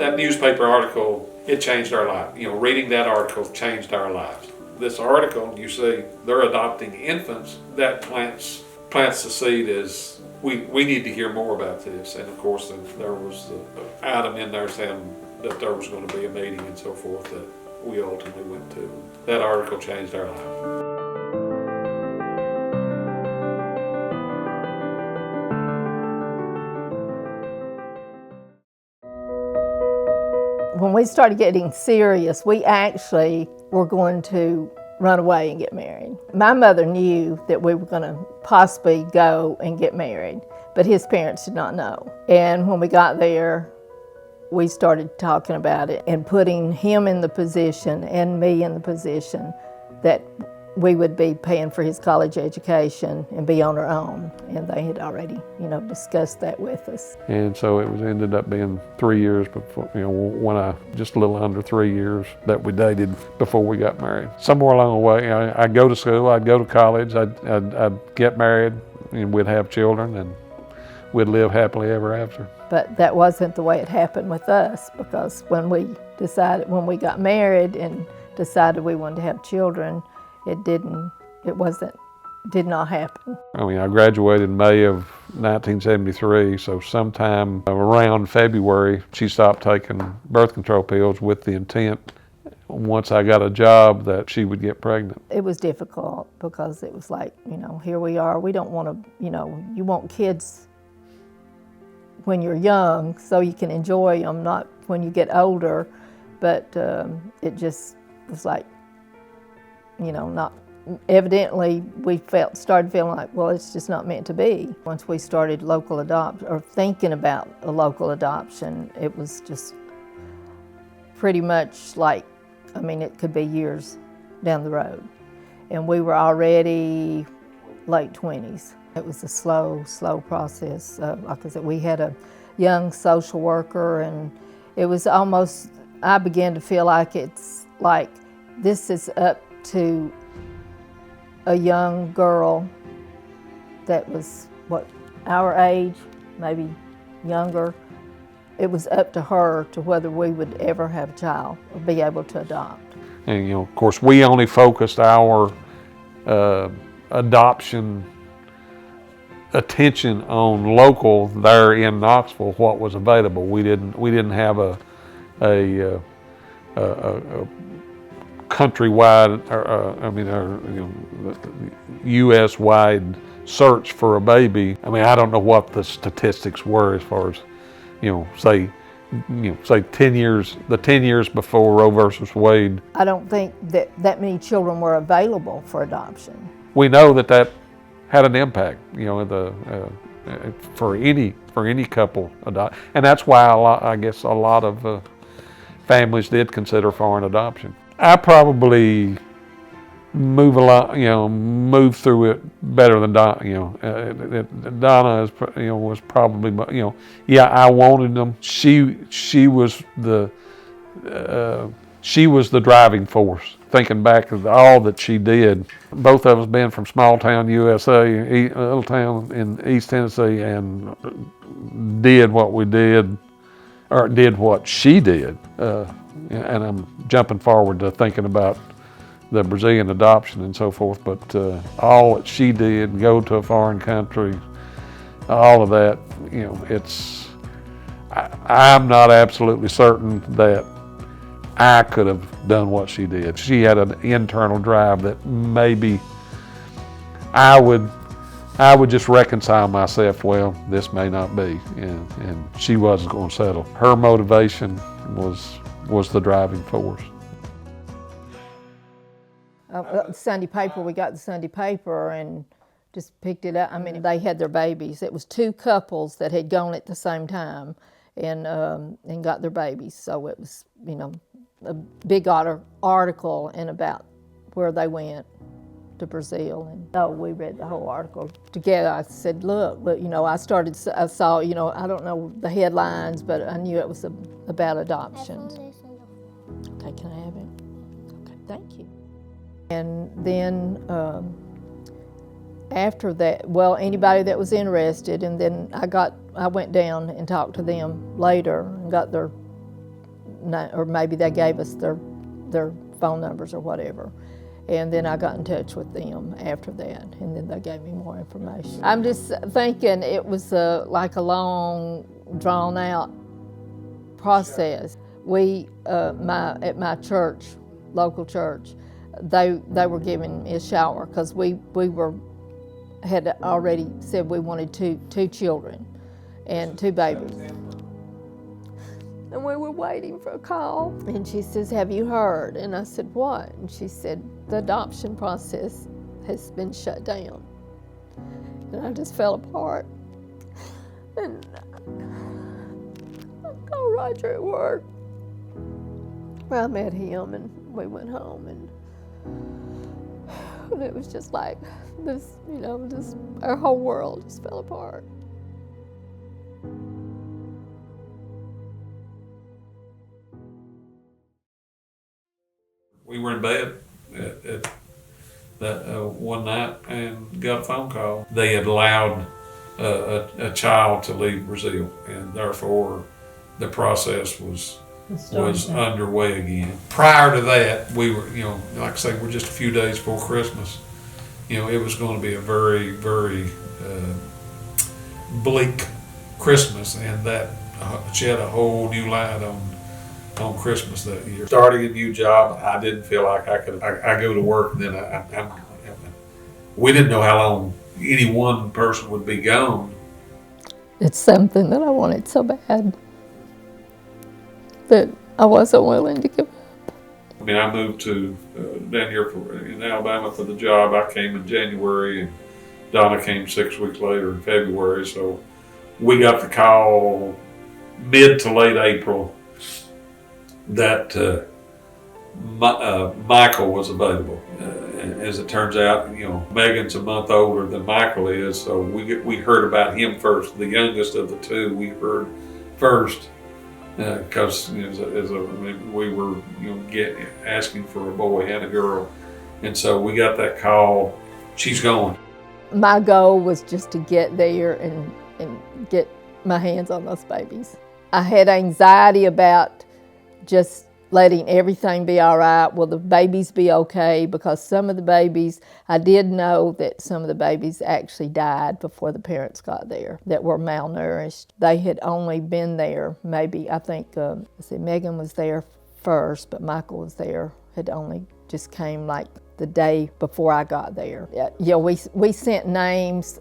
that newspaper article, it changed our life. Reading that article changed our lives. This article, you see, they're adopting infants. That plants the seed as we need to hear more about this. And of course, there was the item in there saying that there was going to be a meeting and so forth that we ultimately went to. That article changed our life. When we started getting serious, we actually were going to run away and get married. My mother knew that we were going to possibly go and get married, but his parents did not know. And when we got there, we started talking about it and putting him in the position and me in the position that we would be paying for his college education and be on our own. And they had already, discussed that with us. And so it ended up being 3 years before, just a little under 3 years that we dated before we got married. Somewhere along the way, I'd go to school, I'd go to college, I'd get married, and we'd have children, and we'd live happily ever after. But that wasn't the way it happened with us, because when we got married and decided we wanted to have children, it did not happen. I graduated in May of 1973, so sometime around February, she stopped taking birth control pills with the intent, once I got a job, that she would get pregnant. It was difficult because it was like, here we are, we don't want to, you want kids when you're young so you can enjoy them, not when you get older, but it just was like, not evidently we started feeling like, well, it's just not meant to be. Once we started local adoption, or thinking about a local adoption, it was just pretty much like, it could be years down the road. And we were already late 20s. It was a slow process. Like I said, we had a young social worker, and it was almost, I began to feel like it's like this is up to a young girl that was, our age, maybe younger. It was up to her to whether we would ever have a child or be able to adopt. And of course, we only focused our adoption attention on local there in Knoxville, what was available. We didn't have a countrywide, U.S.-wide search for a baby. I don't know what the statistics were as far as, say 10 years, the 10 years before Roe versus Wade. I don't think that many children were available for adoption. We know that had an impact, for any couple adopt, and that's why I guess a lot of families did consider foreign adoption. I probably move through it better than Donna. Donna was probably, I wanted them. She was the driving force. Thinking back of all that she did, both of us being from small town USA, a little town in East Tennessee, and did what we did, or did what she did. And I'm jumping forward to thinking about the Brazilian adoption and so forth, but all that she did, go to a foreign country, all of that, I'm not absolutely certain that I could have done what she did. She had an internal drive that maybe I would just reconcile myself, well, this may not be, and she wasn't going to settle. Her motivation was the driving force. The Sunday paper, we got the Sunday paper and just picked it up. They had their babies. It was two couples that had gone at the same time and got their babies. So it was, a big article and about where they went to Brazil. And we read the whole article together. I said, look, I saw, I don't know the headlines, but I knew it was about adoptions. Okay, can I have it? Okay, thank you. And then after that, anybody that was interested, and then I went down and talked to them later and got their or maybe they gave us their phone numbers or whatever. And then I got in touch with them after that, and then they gave me more information. I'm just thinking it was like a long, drawn-out process. We, at my church, local church, they were giving me a shower because we had already said we wanted two children and 2 babies. And we were waiting for a call. And she says, "Have you heard?" And I said, "What?" And she said, "The adoption process has been shut down." And I just fell apart. And I called Roger at work. Well, I met him and we went home, and it was just like this, just our whole world just fell apart. We were in bed at that one night and got a phone call. They had allowed a child to leave Brazil, and therefore the process was underway again. Prior to that, we were, like I say, we're just a few days before Christmas. It was going to be a very, very bleak Christmas, and that shed a whole new light on Christmas that year. Starting a new job, I didn't feel like I could. I go to work, and then we didn't know how long any one person would be gone. It's something that I wanted so bad that I wasn't willing to give up. I mean, I moved to down here in Alabama for the job. I came in January, and Donna came 6 weeks later in February. So we got the call mid to late April that Michael was available. As it turns out, Megan's a month older than Michael is, so we heard about him first. The youngest of the 2 we heard first, because we were asking for a boy and a girl, and so we got that call. She's gone. My goal was just to get there and get my hands on those babies. I had anxiety about just letting everything be all right. Will the babies be okay? Because some of the babies, I did know that some of the babies actually died before the parents got there, that were malnourished. They had only been there maybe, I think, Megan was there first, but Michael was there, had only just came like the day before I got there. We sent names.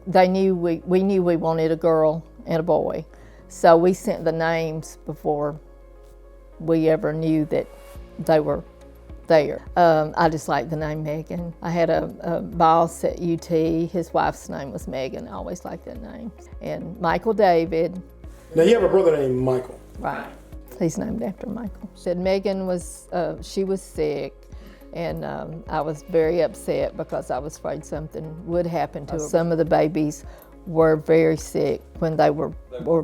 They knew we knew we wanted a girl and a boy. So we sent the names before we ever knew that they were there. I just like the name Megan. I had a boss at UT, his wife's name was Megan. I always liked that name. And Michael David. Now you have a brother named Michael. Right, he's named after Michael. Said Megan was, she was sick, and I was very upset because I was afraid something would happen to her. Some of the babies were very sick when they were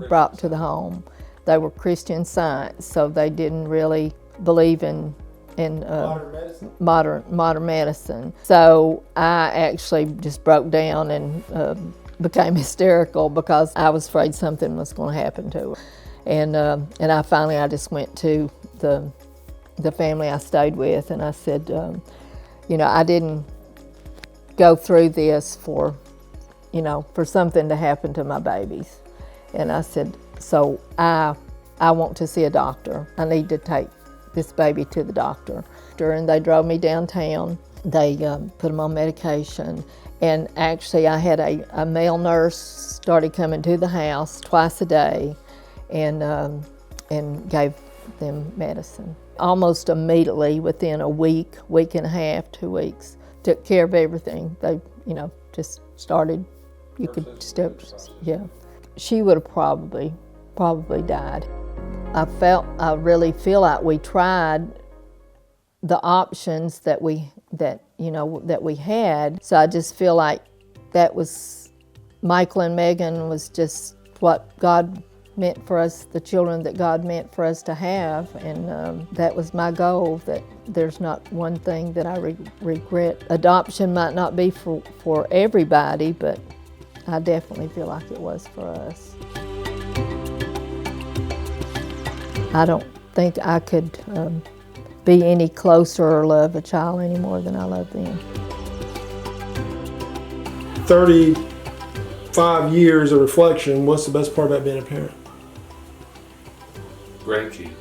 brought to the home. They were Christian Science, so they didn't really believe in modern medicine. So I actually just broke down and became hysterical because I was afraid something was going to happen to her. And I just went to the family I stayed with, and I said, I didn't go through this for something to happen to my babies. And I said, so I want to see a doctor. I need to take this baby to the doctor. And they drove me downtown. They put them on medication. And actually I had a male nurse started coming to the house twice a day and gave them medicine. Almost immediately, within a week and a half, 2 weeks, took care of everything. They, just started, you could step, yeah. She would have probably died. I really feel like we tried the options that we had. So I just feel like that was, Michael and Megan was just what God meant for us, the children that God meant for us to have, and that was my goal, that there's not one thing that I regret. Adoption might not be for everybody, but I definitely feel like it was for us. I don't think I could be any closer or love a child any more than I love them. 35 years of reflection, what's the best part about being a parent? Grandkids.